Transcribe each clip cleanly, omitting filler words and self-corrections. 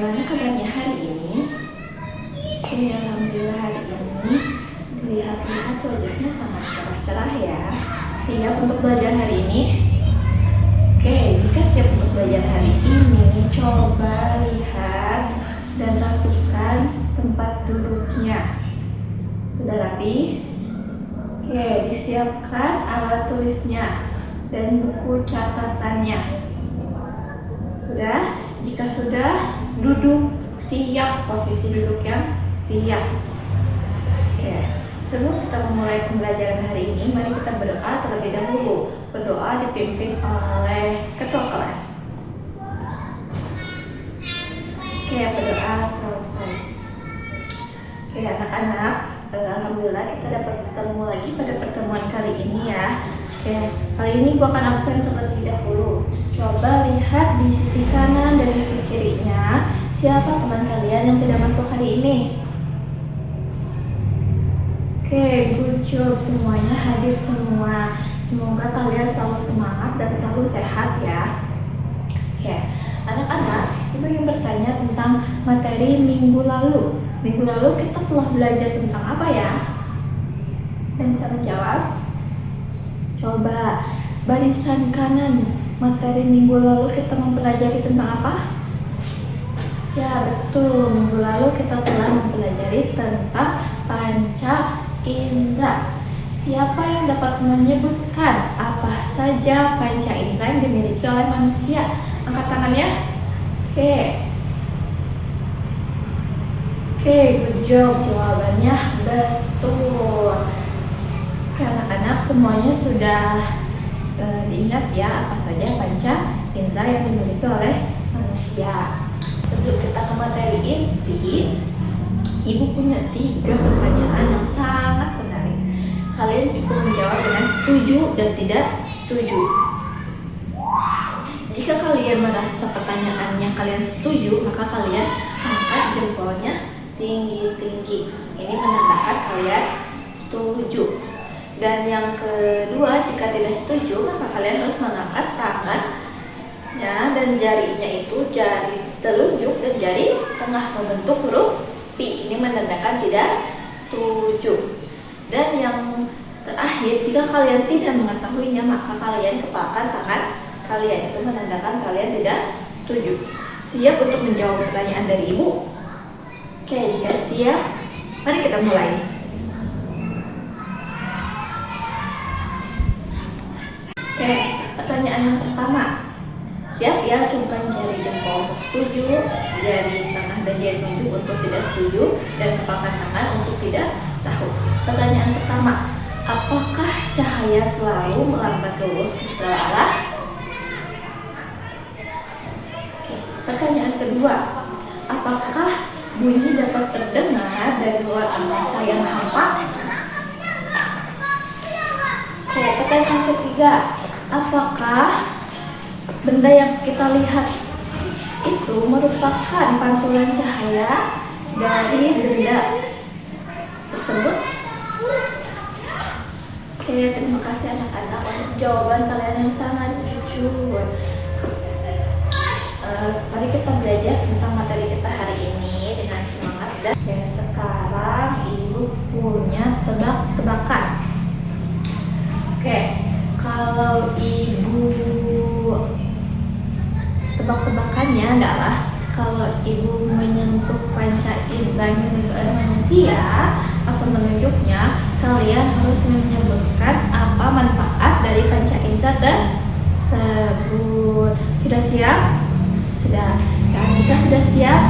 Bagaimana kabarnya hari ini? Oke, alhamdulillah hari ini lihat-lihat wajahnya sangat cerah-cerah ya. Siap untuk belajar hari ini? Oke, jika siap untuk belajar hari ini, coba lihat dan rapikan tempat duduknya. Sudah rapi? Oke, disiapkan alat tulisnya dan buku catatannya. Sudah? Jika sudah, duduk siap, posisi duduk yang siap. Oke. Sebelum kita memulai pembelajaran hari ini, mari kita berdoa terlebih dahulu. Berdoa dipimpin oleh ketua kelas. Oke, berdoa selesai. Oke, anak-anak, alhamdulillah kita dapat bertemu lagi pada pertemuan kali ini ya. Oke, kali ini gua akan absen terlebih dahulu. Coba lihat di sisi kanan dan di sisi kirinya, siapa teman kalian yang tidak masuk hari ini? Oke, good job, semuanya hadir semua. Semoga kalian selalu semangat dan selalu sehat ya. Oke, anak-anak, ibu ingin bertanya tentang materi minggu lalu. Minggu lalu kita telah belajar tentang apa ya? Dan bisa menjawab? Coba barisan kanan, materi minggu lalu kita mempelajari tentang apa? Ya betul, minggu lalu kita telah mempelajari tentang panca indera. Siapa yang dapat menyebutkan apa saja panca indera yang dimiliki oleh manusia? Angkat tangannya. Oke, good job, jawabannya betul. Anak-anak semuanya sudah diingat ya apa saja panca indera yang dimiliki oleh manusia. Sebelum kita ke materi inti, ibu punya 3 pertanyaan yang sangat menarik. Kalian cukup menjawab dengan setuju dan tidak setuju. Jika kalian merasa pertanyaannya kalian setuju, maka kalian angkat jempolnya tinggi-tinggi. Ini menandakan kalian setuju. Dan yang kedua, jika tidak setuju, maka kalian harus mengangkat tangannya dan jarinya itu jari telunjuk dan jari tengah membentuk huruf P. Ini menandakan tidak setuju. Dan yang terakhir, jika kalian tidak mengetahuinya, maka kalian kepalkan tangan kalian. Itu menandakan kalian tidak setuju. Siap untuk menjawab pertanyaan dari ibu? Oke, jika siap, mari kita mulai. Oke, pertanyaan yang pertama. Siap ya, acungkan jari jempol untuk setuju, jari tengah dan jari telunjuk untuk tidak setuju, dan kepalkan tangan untuk tidak tahu. Pertanyaan pertama, apakah cahaya selalu melambat lurus ke segala arah? Oke. Pertanyaan kedua, apakah bunyi dapat terdengar dari luar angkasa yang hampa? Oke, pertanyaan ketiga, apakah benda yang kita lihat itu merupakan pantulan cahaya dari benda tersebut? Oke, terima kasih anak-anak untuk jawaban kalian yang sangat jujur. Mari kita belajar tentang materi kita hari ini dengan semangat. Dan sekarang ibu punya tebak-tebakan. Oke, kalau ibu tebak-tebakannya adalah kalau ibu menyentuh panca indera yang dimiliki oleh manusia atau menunjuknya, kalian harus menyebutkan apa manfaat dari panca indera tersebut. Sudah siap? Sudah. Dan jika sudah siap,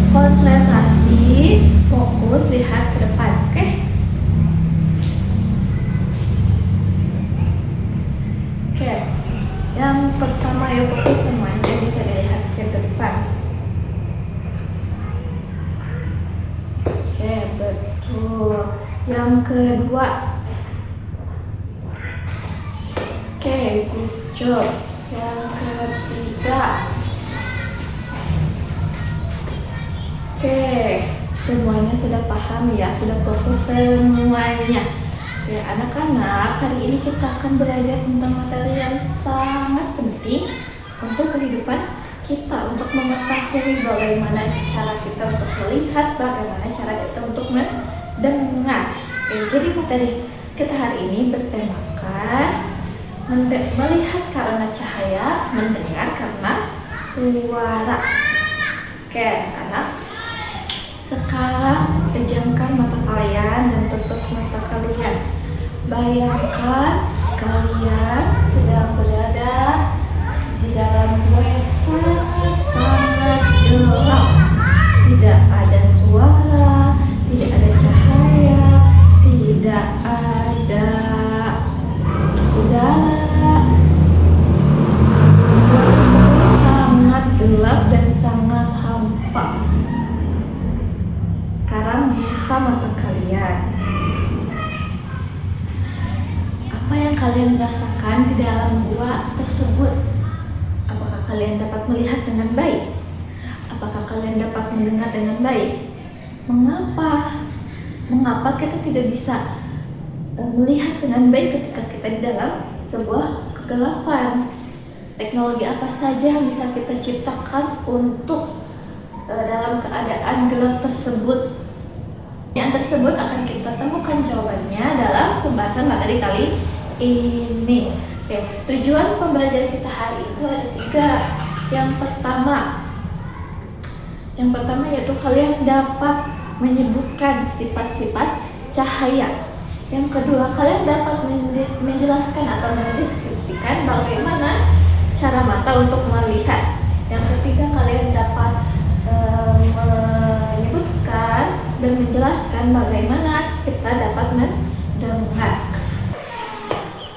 konsentrasi, fokus, lihat ke depan. Oke? Oke. Yang pertama, yuk fokus semuanya bisa dilihat ke depan. Oke, betul. Yang kedua. Oke, good job. Yang ketiga. Oke, semuanya sudah paham ya, sudah fokus semuanya. Oke, anak-anak, hari ini kita akan belajar tentang materi yang sangat penting untuk kehidupan kita untuk mengetahui bagaimana cara kita untuk melihat, bagaimana cara kita untuk mendengar. Oke, jadi materi kita hari ini bertemakan melihat karena cahaya, mendengar karena suara. Oke, anak. Sekarang pejamkan mata kalian dan tutup mata kalian. Bayangkan kalian sedang berada di dalam gua yang sangat gelap. Tidak ada suara, tidak ada cahaya, tidak ada udara. Gua sangat gelap dan sangat hampa. Sekarang buka mata kalian. Apa yang kalian rasakan di dalam gua tersebut? Apakah kalian dapat melihat dengan baik? Apakah kalian dapat mendengar dengan baik? Mengapa kita tidak bisa melihat dengan baik ketika kita di dalam sebuah kegelapan? Teknologi apa saja yang bisa kita ciptakan untuk dalam keadaan gelap tersebut? Yang tersebut akan kita temukan jawabannya dalam pembahasan materi kali ini. Oke, tujuan pembelajaran kita hari itu ada 3. Yang pertama yaitu kalian dapat menyebutkan sifat-sifat cahaya. Yang kedua, kalian dapat menjelaskan atau mendeskripsikan bagaimana cara mata untuk melihat. Yang ketiga, kalian dapat menyebutkan dan menjelaskan bagaimana kita dapat mendengar.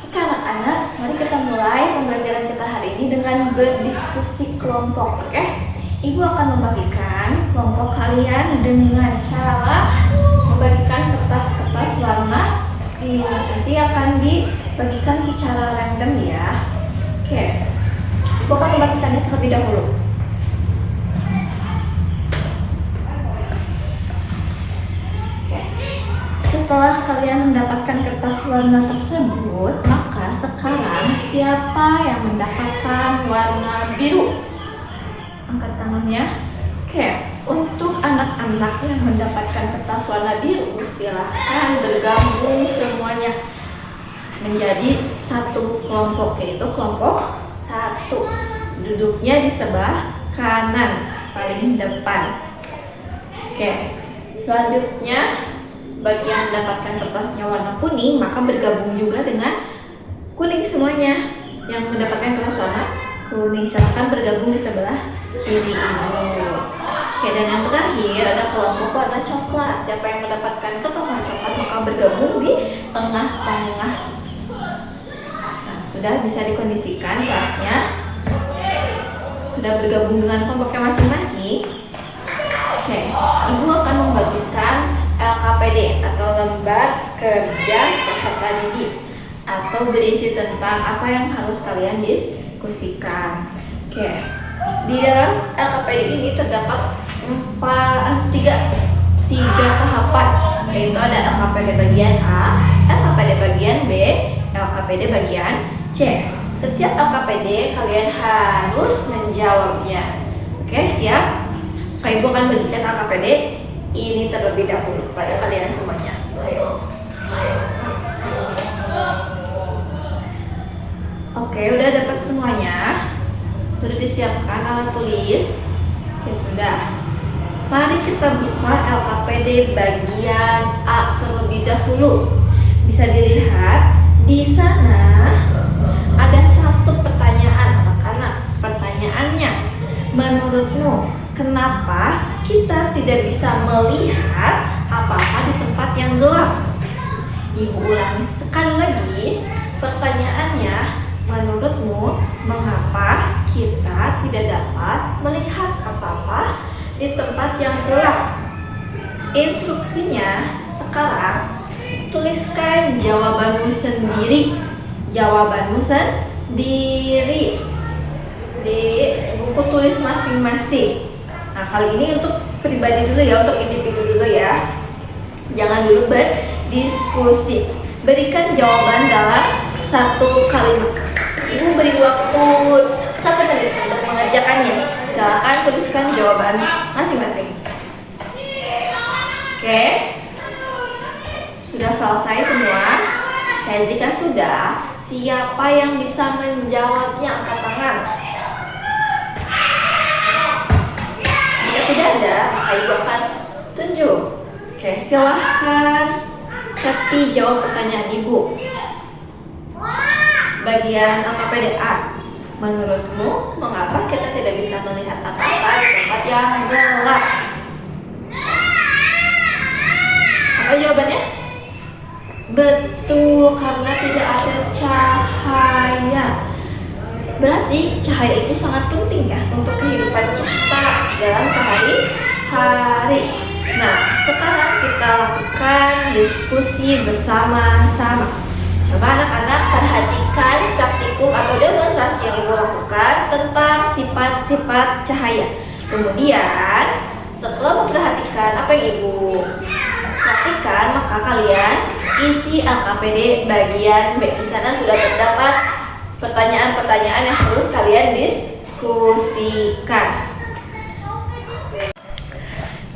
Oke anak-anak, mari kita mulai pembelajaran kita hari ini dengan berdiskusi kelompok. Oke, Ibu akan membagikan kelompok kalian dengan cara membagikan kertas-kertas warna ini. Nanti akan dibagikan secara random ya. Oke, Ibu akan membagikannya terlebih dahulu. Setelah kalian mendapatkan kertas warna tersebut, maka sekarang siapa yang mendapatkan warna biru? Angkat tangannya. Oke, untuk anak-anak yang mendapatkan kertas warna biru, silahkan bergabung semuanya menjadi satu kelompok, yaitu kelompok 1. Duduknya di sebelah kanan, paling depan. Oke, selanjutnya bagi yang mendapatkan kertasnya warna kuning, maka bergabung juga dengan kuning semuanya. Yang mendapatkan kertas warna kuning, silahkan bergabung di sebelah kiri ibu. Oke, dan yang terakhir ada kelompok warna coklat. Siapa yang mendapatkan kertas warna coklat, maka bergabung di tengah-tengah. Nah, sudah bisa dikondisikan kelasnya. Sudah bergabung dengan kelompoknya masing-masing. Oke, ibu akan membagikan LKPD atau lembar kerja peserta didik, atau berisi tentang apa yang harus kalian diskusikan. Oke, di dalam LKPD ini terdapat tiga tahapan, yaitu ada LKPD bagian A, LKPD bagian B, LKPD bagian C. Setiap LKPD kalian harus menjawabnya. Oke, siap? Ibu akan bagikan LKPD ini terlebih dahulu kepada kalian semuanya. Oke, udah dapat semuanya? Sudah disiapkan alat tulis? Oke, sudah. Mari kita buka LKPD bagian A terlebih dahulu. Bisa dilihat di sana ada satu pertanyaan anak-anak. Pertanyaannya, menurutmu kenapa kita tidak bisa melihat apa-apa di tempat yang gelap? Ibu ulangi sekali lagi. Pertanyaannya, menurutmu mengapa kita tidak dapat melihat apa-apa di tempat yang gelap? Instruksinya sekarang, tuliskan jawabanmu sendiri. Jawabanmu sendiri di buku tulis masing-masing. Nah, kali ini untuk pribadi dulu ya, untuk individu dulu ya. Jangan dulu berdiskusi. Berikan jawaban dalam 1 kalimat. Ibu beri waktu 1 menit untuk mengerjakannya. silakan tuliskan jawaban masing-masing. Oke, sudah selesai semua? Oke, jika sudah, siapa yang bisa menjawabnya angkat tangan. Jika tidak ada, maka ibu akan tunjuk. Oke, silahkan Septi jawab pertanyaan ibu. Bagian AKPDA, menurutmu mengapa kita tidak bisa melihat apa-apa di tempat yang gelap? Apa jawabannya? Betul, karena tidak ada cahaya. Berarti cahaya itu sangat penting ya untuk kehidupan kita dalam sehari-hari. Nah, sekarang kita lakukan diskusi bersama-sama. Coba anak-anak perhatikan praktikum atau demonstrasi yang ibu lakukan tentang sifat-sifat cahaya. Kemudian setelah memperhatikan apa yang ibu praktikan, maka kalian isi AKPD bagian B. Di sana sudah terdapat pertanyaan-pertanyaan yang harus kalian diskusikan.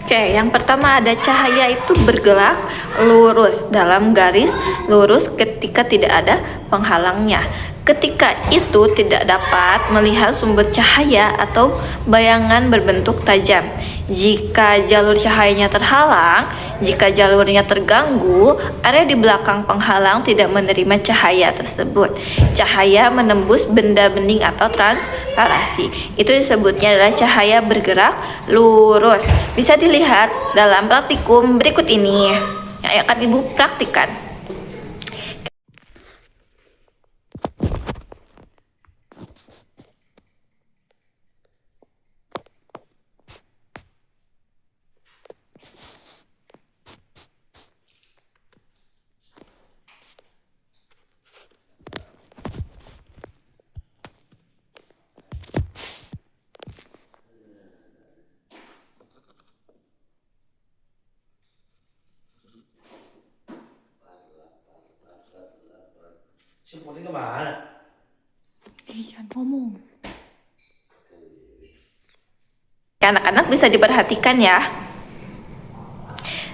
Oke, yang pertama ada cahaya itu bergerak lurus dalam garis lurus ketika tidak ada penghalangnya. Ketika itu tidak dapat melihat sumber cahaya atau bayangan berbentuk tajam. Jika jalur cahayanya terhalang, jika jalurnya terganggu, area di belakang penghalang tidak menerima cahaya tersebut. Cahaya menembus benda bening atau transparasi. Itu disebutnya adalah cahaya bergerak lurus. Bisa dilihat dalam praktikum berikut ini yang akan ibu praktikkan. Simpulnya kemana? Jangan ngomong. Anak-anak bisa diperhatikan ya.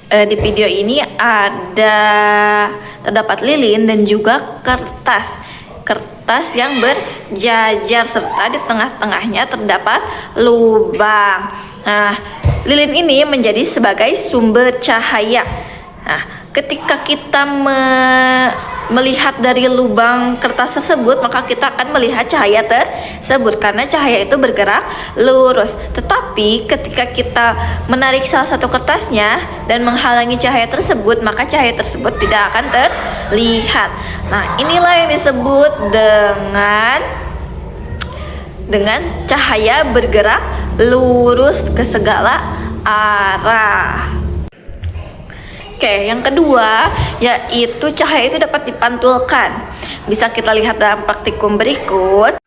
Di video ini ada terdapat lilin dan juga kertas yang berjajar serta di tengah-tengahnya terdapat lubang. Nah, lilin ini menjadi sebagai sumber cahaya. Nah, ketika kita melihat dari lubang kertas tersebut, maka kita akan melihat cahaya tersebut karena cahaya itu bergerak lurus. Tetapi ketika kita menarik salah satu kertasnya dan menghalangi cahaya tersebut, maka cahaya tersebut tidak akan terlihat. Nah, inilah yang disebut dengan cahaya bergerak lurus ke segala arah. Oke, yang kedua yaitu cahaya itu dapat dipantulkan. Bisa kita lihat dalam praktikum berikut.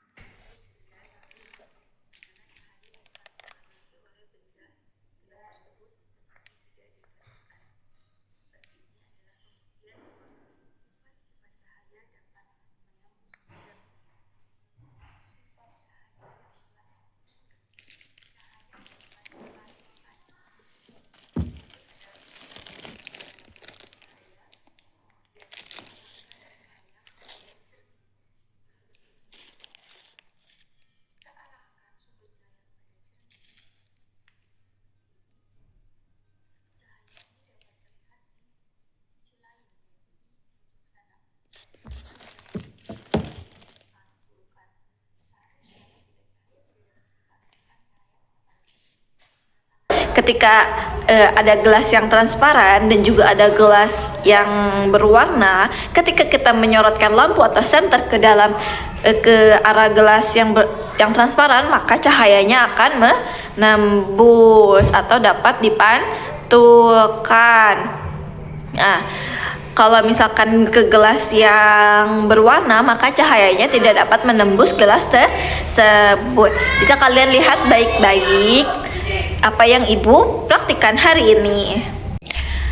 Ketika ada gelas yang transparan dan juga ada gelas yang berwarna, ketika kita menyorotkan lampu atau senter ke dalam ke arah gelas yang transparan, maka cahayanya akan menembus atau dapat dipantulkan. Nah, kalau misalkan ke gelas yang berwarna, maka cahayanya tidak dapat menembus gelas tersebut. Bisa kalian lihat baik-baik apa yang ibu praktikkan hari ini.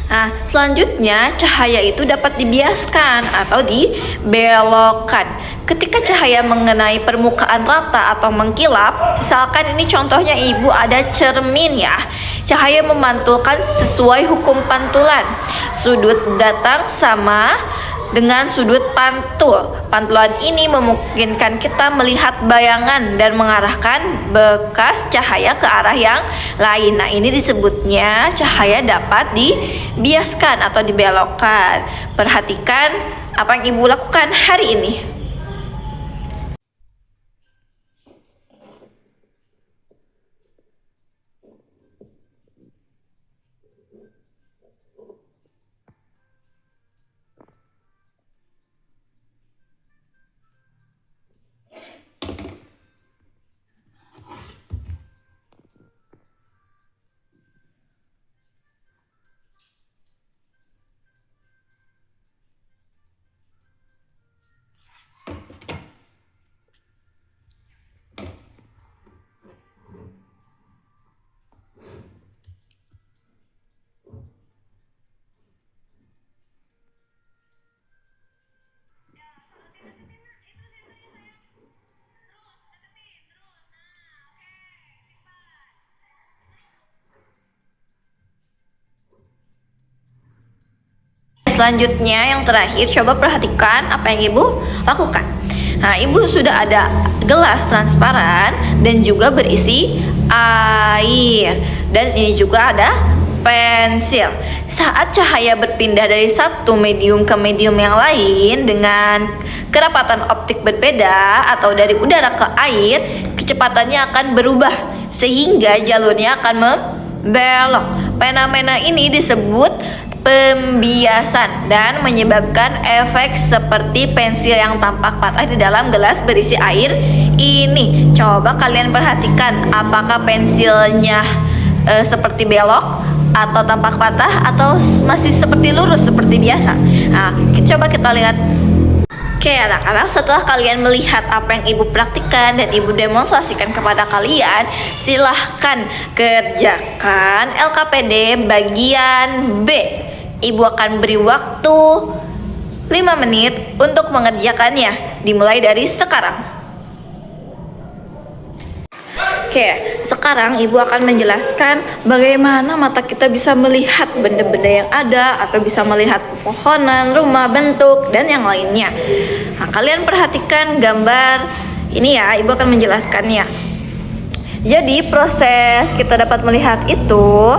Nah, selanjutnya cahaya itu dapat dibiaskan atau dibelokkan. Ketika cahaya mengenai permukaan rata atau mengkilap, misalkan ini contohnya ibu ada cermin ya. Cahaya memantulkan sesuai hukum pantulan. Sudut datang sama dengan sudut pantul. Pantulan ini memungkinkan kita melihat bayangan dan mengarahkan bekas cahaya ke arah yang lain. Nah, ini disebutnya cahaya dapat dibiaskan atau dibelokkan. Perhatikan apa yang ibu lakukan hari ini. Selanjutnya yang terakhir, coba perhatikan apa yang ibu lakukan. Nah, ibu sudah ada gelas transparan dan juga berisi air, dan ini juga ada pensil. Saat cahaya berpindah dari satu medium ke medium yang lain dengan kerapatan optik berbeda atau dari udara ke air, kecepatannya akan berubah sehingga jalurnya akan membelok. Fenomena ini disebut pembiasan dan menyebabkan efek seperti pensil yang tampak patah di dalam gelas berisi air ini. Coba kalian perhatikan, apakah pensilnya seperti belok atau tampak patah atau masih seperti lurus seperti biasa. Nah, coba kita lihat. Oke anak-anak, setelah kalian melihat apa yang ibu praktikkan dan ibu demonstrasikan kepada kalian, silahkan kerjakan LKPD bagian B. Ibu akan beri waktu 5 menit untuk mengerjakannya, dimulai dari sekarang. Oke, sekarang ibu akan menjelaskan bagaimana mata kita bisa melihat benda-benda yang ada atau bisa melihat pepohonan, rumah, bentuk, dan yang lainnya. Nah, kalian perhatikan gambar ini ya, ibu akan menjelaskannya. Jadi proses kita dapat melihat itu,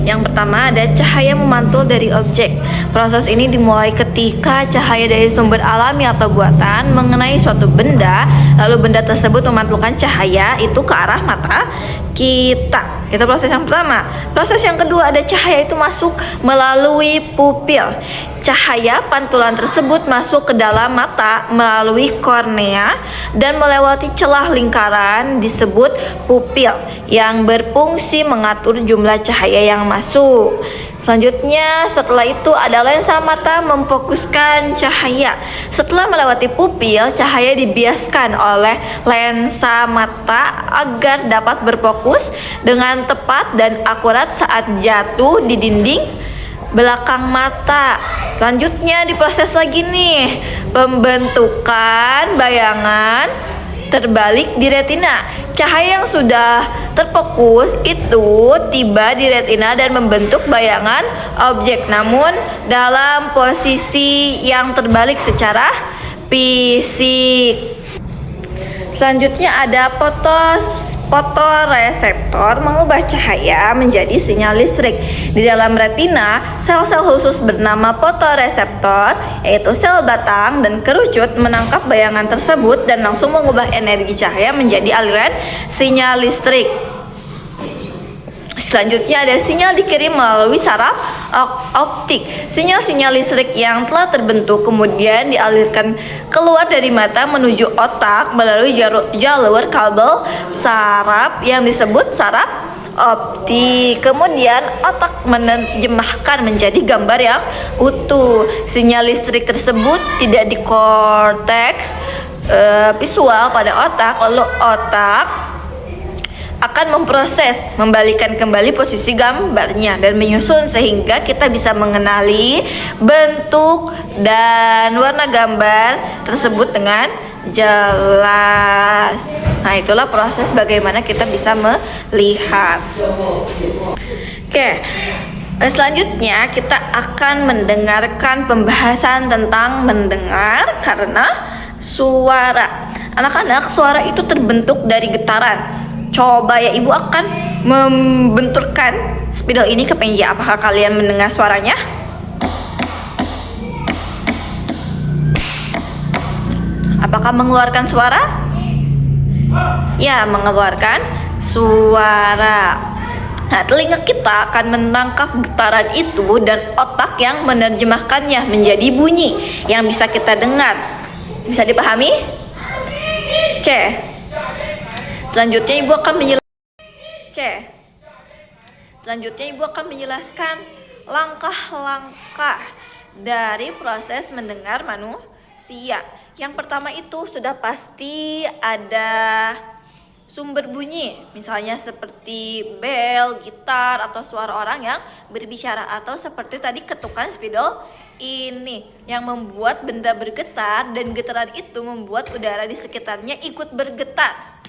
yang pertama ada cahaya memantul dari objek. Proses ini dimulai ketika cahaya dari sumber alami atau buatan mengenai suatu benda, lalu benda tersebut memantulkan cahaya itu ke arah mata kita. Itu proses yang pertama. Proses yang kedua ada cahaya itu masuk melalui pupil. Cahaya pantulan tersebut masuk ke dalam mata melalui kornea dan melewati celah lingkaran disebut pupil yang berfungsi mengatur jumlah cahaya yang masuk. Selanjutnya, setelah itu ada lensa mata memfokuskan cahaya. Setelah melewati pupil, cahaya dibiaskan oleh lensa mata agar dapat berfokus dengan tepat dan akurat saat jatuh di dinding belakang mata. Selanjutnya diproses lagi nih, pembentukan bayangan terbalik di retina. Cahaya yang sudah terfokus itu tiba di retina dan membentuk bayangan objek, namun dalam posisi yang terbalik secara fisik. Selanjutnya ada fotoreseptor mengubah cahaya menjadi sinyal listrik. Di dalam retina, sel-sel khusus bernama fotoreseptor, yaitu sel batang dan kerucut, menangkap bayangan tersebut dan langsung mengubah energi cahaya menjadi aliran sinyal listrik. Selanjutnya ada sinyal dikirim melalui saraf optik. Sinyal-sinyal listrik yang telah terbentuk kemudian dialirkan keluar dari mata menuju otak melalui jalur kabel saraf yang disebut saraf optik. Kemudian otak menerjemahkan menjadi gambar yang utuh. Sinyal listrik tersebut tidak di korteks visual pada otak, lalu otak akan memproses, membalikan kembali posisi gambarnya dan menyusun sehingga kita bisa mengenali bentuk dan warna gambar tersebut dengan jelas. Nah, itulah proses bagaimana kita bisa melihat. Oke, selanjutnya kita akan mendengarkan pembahasan tentang mendengar karena suara. Anak-anak, suara itu terbentuk dari getaran. Coba ya, ibu akan membenturkan spidol ini ke meja. Apakah kalian mendengar suaranya? Apakah mengeluarkan suara? Ya, mengeluarkan suara. Nah, telinga kita akan menangkap getaran itu dan otak yang menerjemahkannya menjadi bunyi yang bisa kita dengar. Bisa dipahami? Oke. Selanjutnya ibu akan menjelaskan langkah-langkah dari proses mendengar manusia. Yang pertama itu sudah pasti ada sumber bunyi, misalnya seperti bel, gitar, atau suara orang yang berbicara, atau seperti tadi ketukan spidol ini yang membuat benda bergetar dan getaran itu membuat udara di sekitarnya ikut bergetar.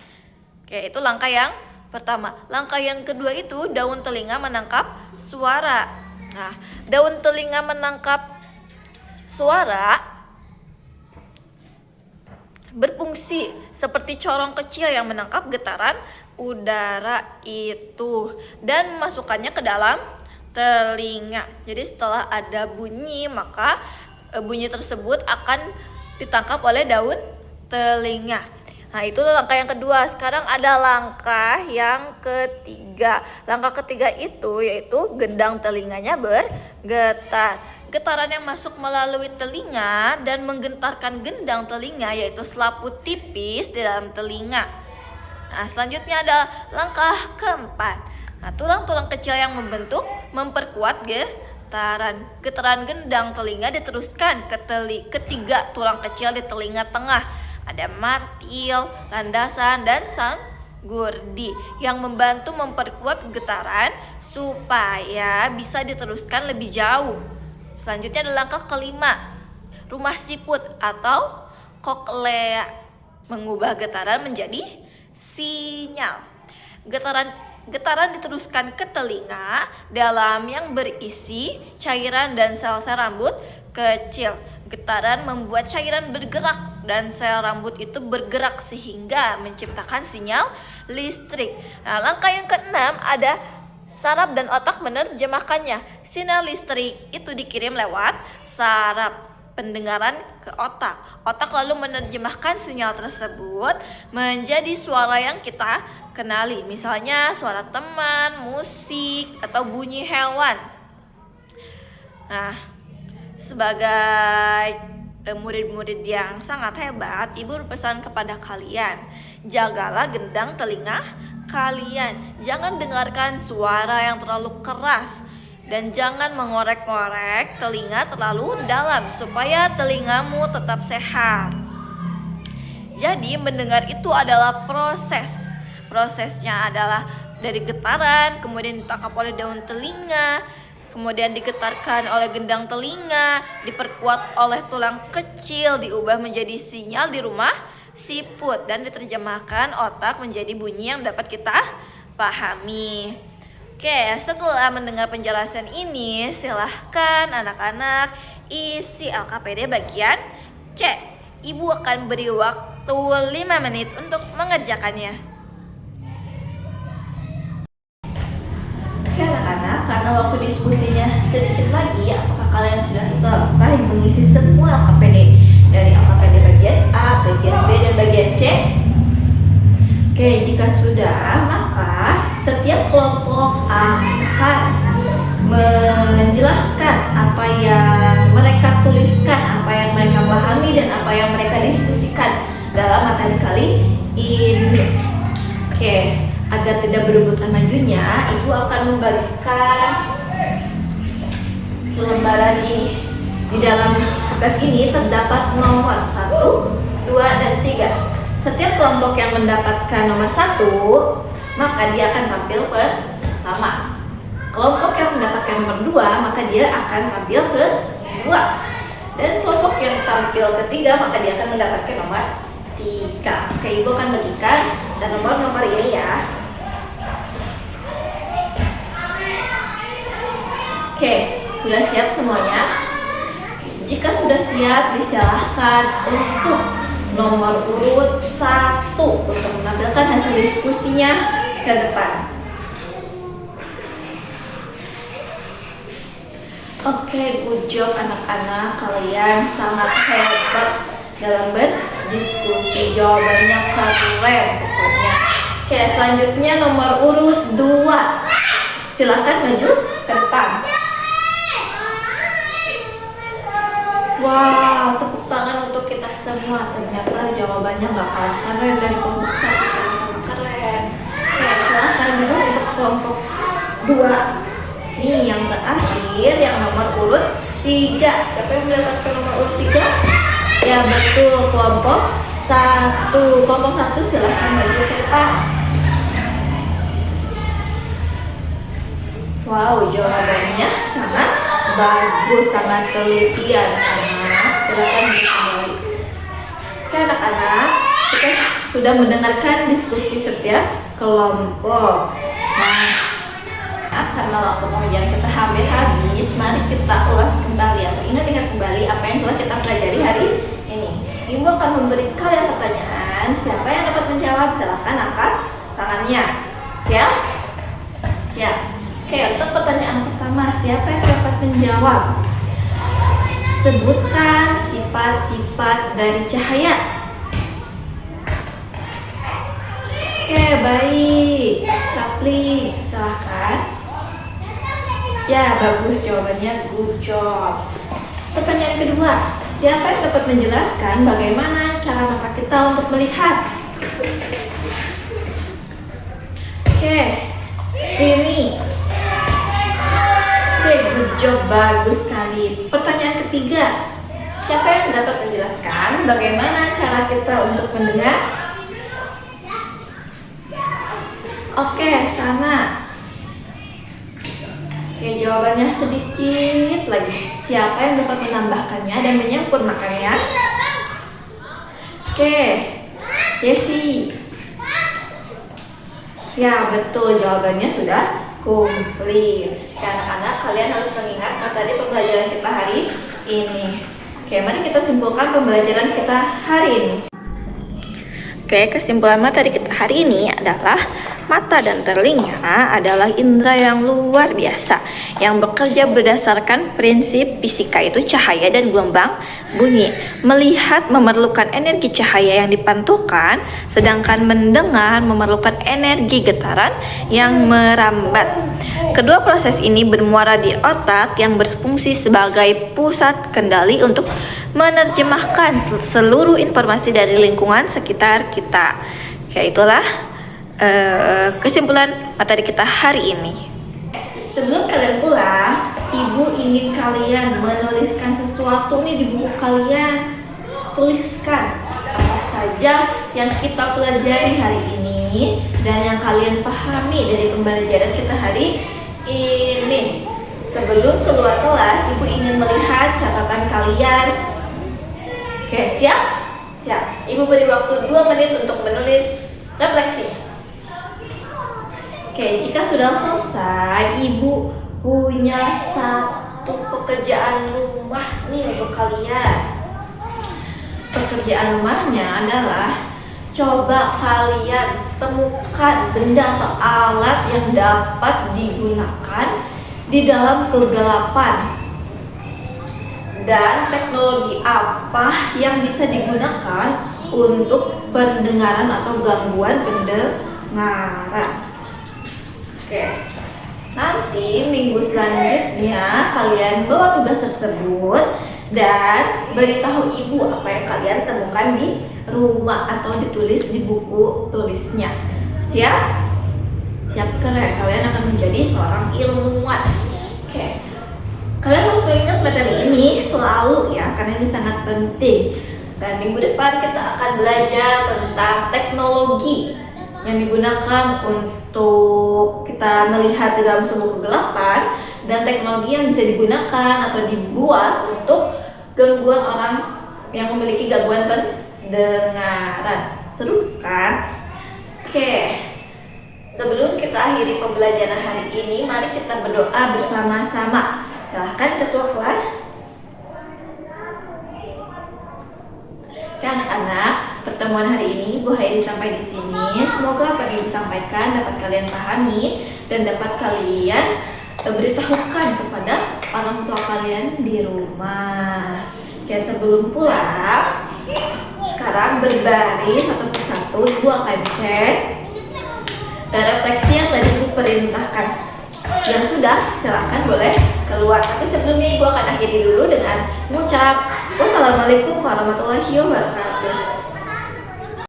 Oke, itu langkah yang pertama. Langkah yang kedua itu daun telinga menangkap suara. Nah, daun telinga menangkap suara berfungsi seperti corong kecil yang menangkap getaran udara itu dan memasukkannya ke dalam telinga. Jadi setelah ada bunyi, maka bunyi tersebut akan ditangkap oleh daun telinga. Nah, itu langkah yang kedua. Sekarang ada langkah yang ketiga. Langkah ketiga itu yaitu gendang telinganya bergetar. Getaran yang masuk melalui telinga dan menggentarkan gendang telinga yaitu selaput tipis di dalam telinga. Nah, selanjutnya ada langkah keempat. Nah, tulang-tulang kecil yang memperkuat getaran. Getaran gendang telinga diteruskan ke ketiga tulang kecil di telinga tengah. Ada martil, landasan, dan sanggurdi yang membantu memperkuat getaran supaya bisa diteruskan lebih jauh. Selanjutnya ada langkah kelima, rumah siput atau koklea, mengubah getaran menjadi sinyal. Getaran diteruskan ke telinga dalam yang berisi cairan dan sel-sel rambut kecil. Getaran membuat cairan bergerak dan sel rambut itu bergerak sehingga menciptakan sinyal listrik. Nah, langkah yang keenam ada saraf dan otak menerjemahkannya. Sinyal listrik itu dikirim lewat saraf pendengaran ke otak. Otak lalu menerjemahkan sinyal tersebut menjadi suara yang kita kenali. Misalnya suara teman, musik, atau bunyi hewan. Nah, sebagai murid-murid yang sangat hebat, ibu berpesan kepada kalian, jagalah gendang telinga kalian. Jangan dengarkan suara yang terlalu keras dan jangan mengorek-ngorek telinga terlalu dalam supaya telingamu tetap sehat. Jadi mendengar itu adalah proses. Prosesnya adalah dari getaran, kemudian ditangkap oleh daun telinga, kemudian digetarkan oleh gendang telinga, diperkuat oleh tulang kecil, diubah menjadi sinyal di rumah siput, dan diterjemahkan otak menjadi bunyi yang dapat kita pahami. Oke, setelah mendengar penjelasan ini, silahkan anak-anak isi LKPD bagian C. Ibu akan beri waktu 5 menit untuk mengerjakannya. Oke anak-anak, karena waktu diskusinya sedikit lagi, apakah kalian sudah selesai mengisi semua LKPD? Dari LKPD bagian A, bagian B, dan bagian C? Oke, jika sudah, maka setiap kelompok akan menjelaskan apa yang mereka tuliskan, apa yang mereka pahami, dan apa yang mereka diskusikan dalam materi kali ini. Oke, agar tidak berebutan majunya, ibu akan membagikan selembaran ini. Di dalam kertas ini terdapat nomor 1, 2, dan 3. Setiap kelompok yang mendapatkan nomor 1 maka dia akan tampil pertama. Kelompok yang mendapatkan nomor 2, maka dia akan tampil kedua. Dan kelompok yang tampil ketiga, maka dia akan mendapatkan nomor 3. Oke, Ibu akan bagikan dan nomor-nomor ini ya. Oke, sudah siap semuanya? Jika sudah siap, disilahkan untuk nomor urut 1 untuk menampilkan hasil diskusinya ke depan. Oke, good job anak-anak, kalian sangat hebat dalam berdiskusi. Jawabannya keren pokoknya. Oke, selanjutnya nomor urut 2. Silahkan maju ke depan. Wow, tepuk tangan untuk kita semua. Ternyata jawabannya gak kalah keren dari kelompok 1, sama-sama keren. Oke, silahkan dulu untuk kelompok 2. Nih yang terakhir, yang nomor urut 3. Siapa yang mendapatkan nomor urut 3? Ya betul, kelompok 1. Kelompok 1 silahkan maju ke depan. Wow, jawabannya sangat bagus, sangat teliti anak-anak. Silahkan kembali. Oke anak-anak, kita sudah mendengarkan diskusi setiap kelompok. Nah, karena waktu pengajaran kita hampir habis, mari kita ulas kembali atau ingat-ingat kembali apa yang telah kita pelajari hari ini. Ibu akan memberi kalian pertanyaan. Siapa yang dapat menjawab, silahkan angkat tangannya. Siap? Siap. Oke, untuk pertanyaan pertama, siapa yang dapat menjawab? Sebutkan sifat-sifat dari cahaya. Oke, baik. Rapli, silahkan. Ya, bagus jawabannya, good job. Pertanyaan kedua, siapa yang dapat menjelaskan bagaimana cara mata kita untuk melihat? Oke, Rini. Oke, good job, bagus sekali. Pertanyaan ketiga, siapa yang dapat menjelaskan bagaimana cara kita untuk mendengar? Oke, Sana. Oke, jawabannya sedikit lagi. Siapa yang dapat menambahkannya dan menyempurnakannya? Oke, Yesi. Ya, betul, jawabannya sudah komplit. Anak-anak, kalian harus mengingat materi pembelajaran kita hari ini. Oke, mari kita simpulkan pembelajaran kita hari ini. Oke, kesimpulan materi kita hari ini adalah mata dan telinga adalah indera yang luar biasa yang bekerja berdasarkan prinsip fisika, yaitu cahaya dan gelombang bunyi. Melihat memerlukan energi cahaya yang dipantulkan, sedangkan mendengar memerlukan energi getaran yang merambat. Kedua proses ini bermuara di otak yang berfungsi sebagai pusat kendali untuk menerjemahkan seluruh informasi dari lingkungan sekitar kita. Oke, itulah kesimpulan materi kita hari ini. Sebelum kalian pulang, Ibu ingin kalian menuliskan sesuatu nih di buku kalian. Tuliskan apa saja yang kita pelajari hari ini dan yang kalian pahami dari pembelajaran kita hari ini. Sebelum keluar kelas, Ibu ingin melihat catatan kalian. Oke, siap? Siap. Ibu beri waktu 2 menit untuk menulis refleksinya. Oke, jika sudah selesai, Ibu punya satu pekerjaan rumah nih untuk kalian. Pekerjaan rumahnya adalah coba kalian temukan benda atau alat yang dapat digunakan di dalam kegelapan. Dan teknologi apa yang bisa digunakan untuk pendengaran atau gangguan pendengaran. Oke, nanti minggu selanjutnya kalian bawa tugas tersebut dan beritahu Ibu apa yang kalian temukan di rumah atau ditulis di buku tulisnya. Siap? Siap, keren. Kalian akan menjadi seorang ilmuwan. Oke, kalian harus mengingat materi ini selalu ya, karena ini sangat penting. Dan minggu depan kita akan belajar tentang teknologi yang digunakan untuk untuk kita melihat di dalam sebuah kegelapan dan teknologi yang bisa digunakan atau dibuat untuk gangguan orang yang memiliki gangguan pendengaran. Seru kan? Oke, sebelum kita akhiri pembelajaran hari ini, mari kita berdoa bersama-sama. Silahkan ketua kelas. Oke anak-anak, pertemuan hari ini Bu Hairi sampai di sini. Semoga apa yang Ibu sampaikan dapat kalian pahami dan dapat kalian beritahukan kepada orang tua kalian di rumah. Oke, sebelum pulang, sekarang berbaris satu persatu Ibu akan cek dan refleksi yang tadi Ibu perintahkan. Yang sudah, silakan boleh keluar. Tapi sebelumnya Ibu akan akhiri dulu dengan mengucap wassalamualaikum warahmatullahi wabarakatuh.